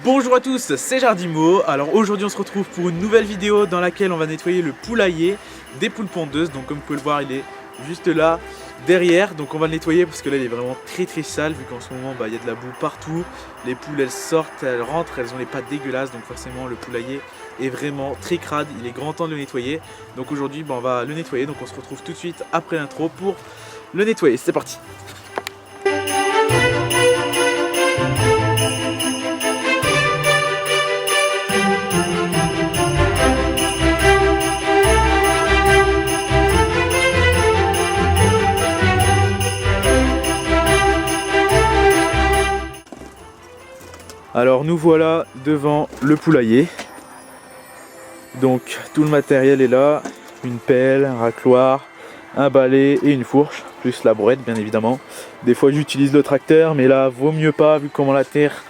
Bonjour à tous, c'est Jardimo. Alors aujourd'hui on se retrouve pour une nouvelle vidéo dans laquelle on va nettoyer le poulailler des poules pondeuses. Donc comme vous pouvez le voir, il est juste là derrière. Donc on va le nettoyer parce que là il est vraiment très sale vu qu'en ce moment il y a de la boue partout. Les poules elles sortent, elles rentrent, elles ont les pattes dégueulasses. Donc forcément le poulailler est vraiment très crade. Il est grand temps de le nettoyer. Donc aujourd'hui on va le nettoyer. Donc on se retrouve tout de suite après l'intro pour le nettoyer. C'est parti. Alors nous voilà devant le poulailler. Donc tout le matériel est là, une pelle, un racloir, un balai et une fourche, plus la brouette bien évidemment. Des fois j'utilise le tracteur mais là vaut mieux pas vu comment la terre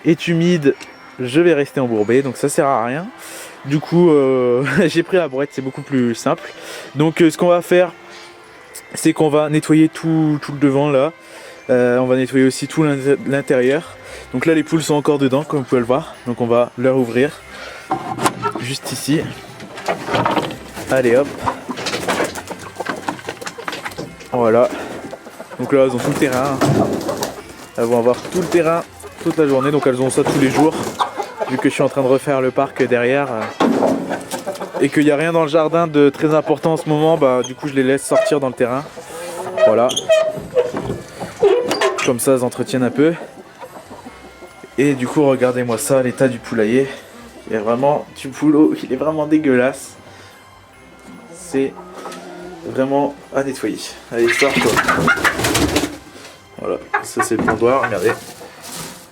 est humide, je vais rester embourbé donc ça sert à rien. Du coup j'ai pris la brouette, c'est beaucoup plus simple. Donc ce qu'on va faire c'est qu'on va nettoyer tout le devant là. On va nettoyer aussi tout l'intérieur. Donc là les poules sont encore dedans comme vous pouvez le voir. Donc on va leur ouvrir juste ici. Allez hop. Voilà. Donc là elles ont tout le terrain. Elles vont avoir tout le terrain toute la journée. Donc elles ont ça tous les jours. Vu que je suis en train de refaire le parc derrière. Et qu'il n'y a rien dans le jardin de très important en ce moment. Bah du coup je les laisse sortir dans le terrain. Voilà. Comme ça elles entretiennent un peu. Et du coup regardez-moi ça, l'état du poulailler. Il est vraiment du boulot, il est vraiment dégueulasse. C'est vraiment à nettoyer. Allez sors toi. Voilà, ça c'est le pondoir, regardez.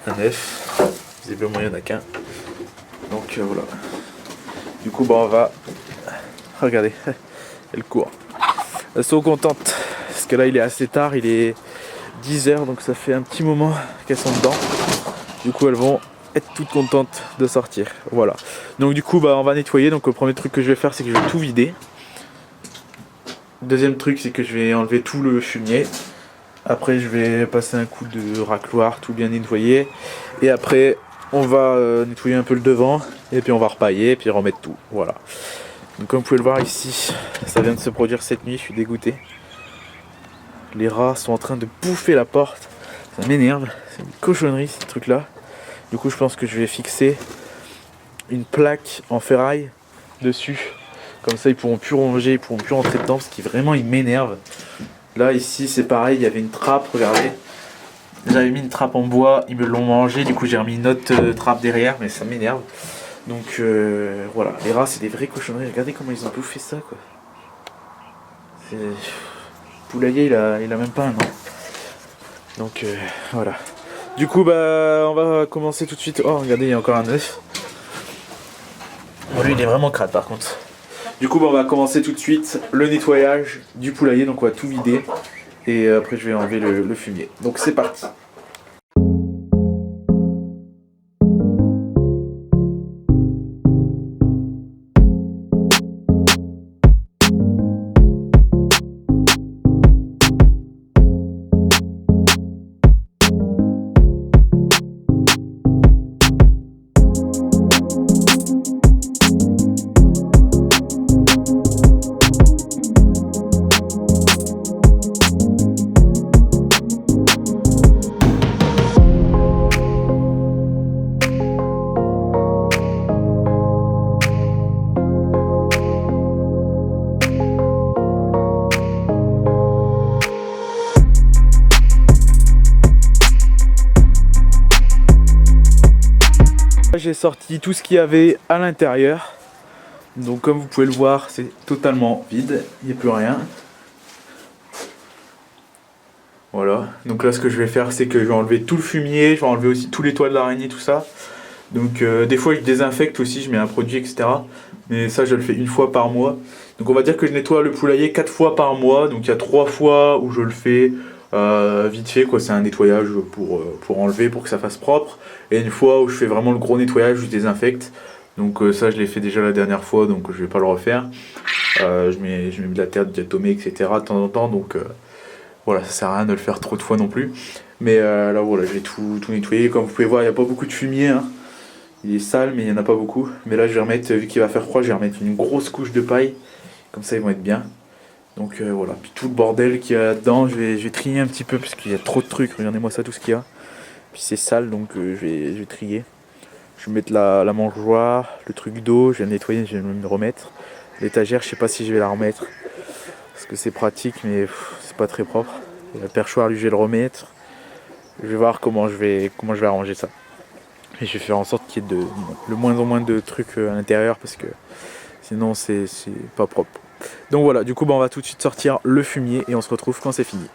Un œuf. Visiblement il n'y en a qu'un. Donc voilà. Du coup on va. Regardez, elle court. Elles sont contentes. Parce que là il est assez tard, il est 10 h, donc ça fait un petit moment qu'elles sont dedans. Du coup elles vont être toutes contentes de sortir. Voilà. Donc du coup on va nettoyer. Donc le premier truc que je vais faire c'est que je vais tout vider. Deuxième truc c'est que je vais enlever tout le fumier. Après je vais passer un coup de racloir, tout bien nettoyer. Et après on va nettoyer un peu le devant. Et puis on va repailler et puis remettre tout. Voilà. Donc comme vous pouvez le voir ici, ça vient de se produire cette nuit, je suis dégoûté. Les rats sont en train de bouffer la porte. Ça m'énerve, c'est une cochonnerie ce truc là. Du coup je pense que je vais fixer une plaque en ferraille dessus. Comme ça ils pourront plus ronger, ils pourront plus rentrer dedans parce qu'il vraiment il m'énerve. Là ici c'est pareil, il y avait une trappe, regardez. J'avais mis une trappe en bois, ils me l'ont mangé, du coup j'ai remis une autre trappe derrière, mais ça m'énerve. Donc voilà, les rats c'est des vraies cochonneries, regardez comment ils ont bouffé ça quoi. Le poulailler il a même pas un an. Donc voilà. Du coup on va commencer tout de suite. Oh regardez il y a encore un œuf. Bon, lui il est vraiment crade par contre. Du coup on va commencer tout de suite le nettoyage du poulailler. Donc on va tout vider. Et après je vais enlever le fumier. Donc c'est parti. J'ai sorti tout ce qu'il y avait à l'intérieur. Donc comme vous pouvez le voir, c'est totalement vide. Il n'y a plus rien. Voilà. Donc là ce que je vais faire c'est que je vais enlever tout le fumier. Je vais enlever aussi tous les toits de l'araignée, tout ça. Donc des fois je désinfecte aussi, je mets un produit etc. Mais ça je le fais une fois par mois. Donc on va dire que je nettoie le poulailler 4 fois par mois. Donc il y a 3 fois où je le fais vite fait quoi, c'est un nettoyage pour enlever, pour que ça fasse propre. Et une fois où je fais vraiment le gros nettoyage, je désinfecte. Donc ça je l'ai fait déjà la dernière fois, donc je vais pas le refaire. Je mets de la terre diatomée etc. de temps en temps, donc voilà, ça sert à rien de le faire trop de fois non plus. Mais là voilà, j'ai tout nettoyé. Comme vous pouvez voir, il n'y a pas beaucoup de fumier, hein. Il est sale mais il n'y en a pas beaucoup. Mais là je vais remettre, vu qu'il va faire froid, je vais remettre une grosse couche de paille. Comme ça ils vont être bien. Donc voilà, puis tout le bordel qu'il y a là-dedans, je vais trier un petit peu parce qu'il y a trop de trucs, regardez-moi ça tout ce qu'il y a. Puis c'est sale donc je vais trier. Je vais mettre la mangeoire, le truc d'eau, je vais le nettoyer, je vais me le remettre. L'étagère, je sais pas si je vais la remettre. Parce que c'est pratique mais c'est pas très propre. Et le perchoir lui je vais le remettre. Je vais voir comment je vais arranger ça. Et je vais faire en sorte qu'il y ait le moins en moins de trucs à l'intérieur parce que sinon c'est pas propre. Donc voilà, du coup on va tout de suite sortir le fumier et on se retrouve quand c'est fini.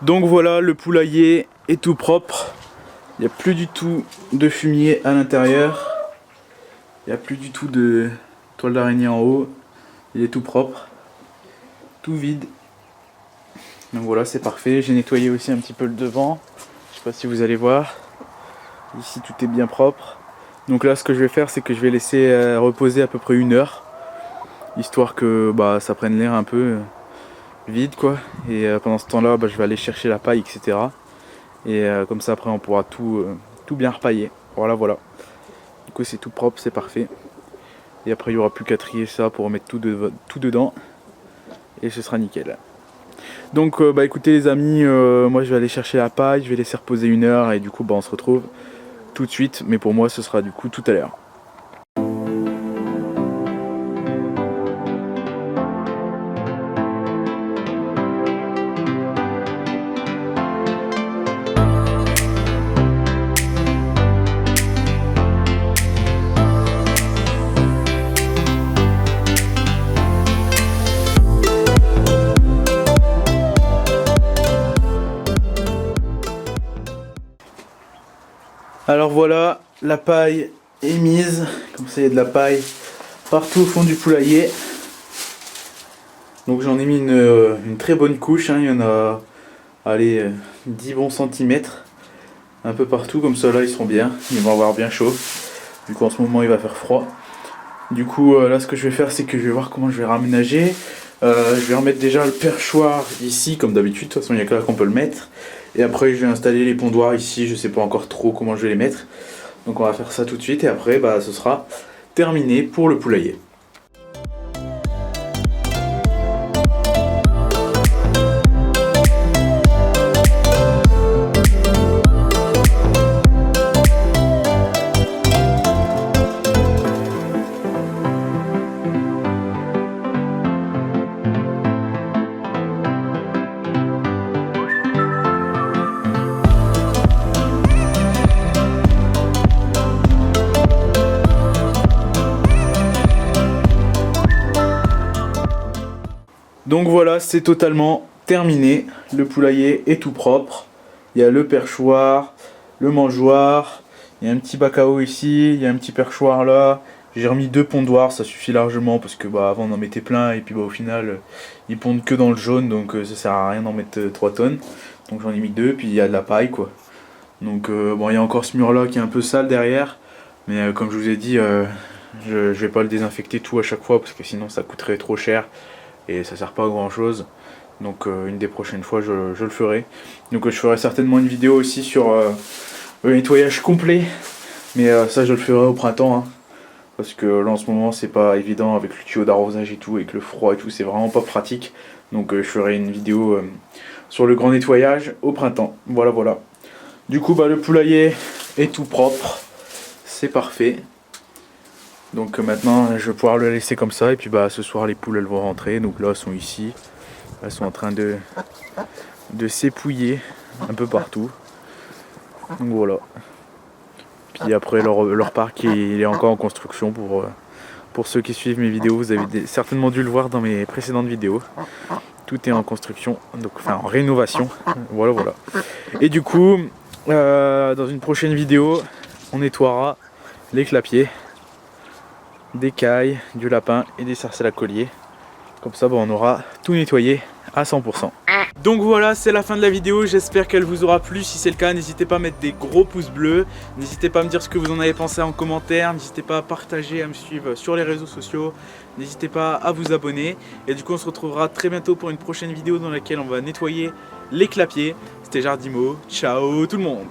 Donc voilà, le poulailler est tout propre. Il n'y a plus du tout de fumier à l'intérieur. Il n'y a plus du tout de toile d'araignée en haut. Il est tout propre. Tout vide. Donc voilà, c'est parfait. J'ai nettoyé aussi un petit peu le devant. Je sais pas si vous allez voir. Ici tout est bien propre. Donc là ce que je vais faire c'est que je vais laisser reposer à peu près 1 heure. Histoire que ça prenne l'air un peu vide quoi. Et pendant ce temps là je vais aller chercher la paille etc. Et comme ça après on pourra tout bien repailler. Voilà. Du coup c'est tout propre, c'est parfait. Et après il n'y aura plus qu'à trier ça pour remettre tout dedans. Et ce sera nickel. Donc écoutez les amis, moi je vais aller chercher la paille, je vais laisser reposer 1 heure et du coup on se retrouve tout de suite. Mais pour moi ce sera du coup tout à l'heure. Alors voilà, la paille est mise, comme ça il y a de la paille partout au fond du poulailler. Donc j'en ai mis une très bonne couche, il y en a 10 bons centimètres, un peu partout, comme ça là ils seront bien, ils vont avoir bien chaud, vu qu'en ce moment il va faire froid. Du coup là ce que je vais faire c'est que je vais voir comment je vais raménager. Je vais remettre déjà le perchoir ici comme d'habitude, de toute façon il n'y a que là qu'on peut le mettre. Et après je vais installer les pondoirs ici, je sais pas encore trop comment je vais les mettre. Donc on va faire ça tout de suite et après ce sera terminé pour le poulailler. Donc voilà, c'est totalement terminé. Le poulailler est tout propre. Il y a le perchoir, le mangeoir, il y a un petit bac à eau ici, il y a un petit perchoir là. J'ai remis 2 pondoirs, ça suffit largement parce que bah, avant on en mettait plein et puis bah, au final ils pondent que dans le jaune, donc ça sert à rien d'en mettre 3 tonnes. Donc j'en ai mis 2, puis il y a de la paille quoi. Donc bon, il y a encore ce mur là qui est un peu sale derrière, mais comme je vous ai dit, je vais pas le désinfecter tout à chaque fois parce que sinon ça coûterait trop cher et ça sert pas à grand chose. Donc une des prochaines fois je le ferai. Donc je ferai certainement une vidéo aussi sur le nettoyage complet, mais ça je le ferai au printemps, hein. Parce que là en ce moment c'est pas évident avec le tuyau d'arrosage et tout, avec le froid et tout, c'est vraiment pas pratique. Donc je ferai une vidéo sur le grand nettoyage au printemps. Voilà voilà. Du coup bah, le poulailler est tout propre, c'est parfait. Donc maintenant je vais pouvoir le laisser comme ça et puis bah ce soir les poules elles vont rentrer. Donc là elles sont ici, elles sont en train de s'épouiller un peu partout. Donc voilà. Puis après leur parc il est encore en construction pour ceux qui suivent mes vidéos. Vous avez certainement dû le voir dans mes précédentes vidéos. Tout est en construction, donc enfin en rénovation. Voilà voilà. Et du coup dans une prochaine vidéo on nettoiera les clapiers, des cailles, du lapin et des sarcelles à collier. Comme ça on aura tout nettoyé à 100%. Donc voilà, c'est la fin de la vidéo, j'espère qu'elle vous aura plu. Si c'est le cas, n'hésitez pas à mettre des gros pouces bleus, n'hésitez pas à me dire ce que vous en avez pensé en commentaire, n'hésitez pas à partager, à me suivre sur les réseaux sociaux, n'hésitez pas à vous abonner. Et du coup on se retrouvera très bientôt pour une prochaine vidéo dans laquelle on va nettoyer les clapiers. C'était Jardimo, ciao tout le monde.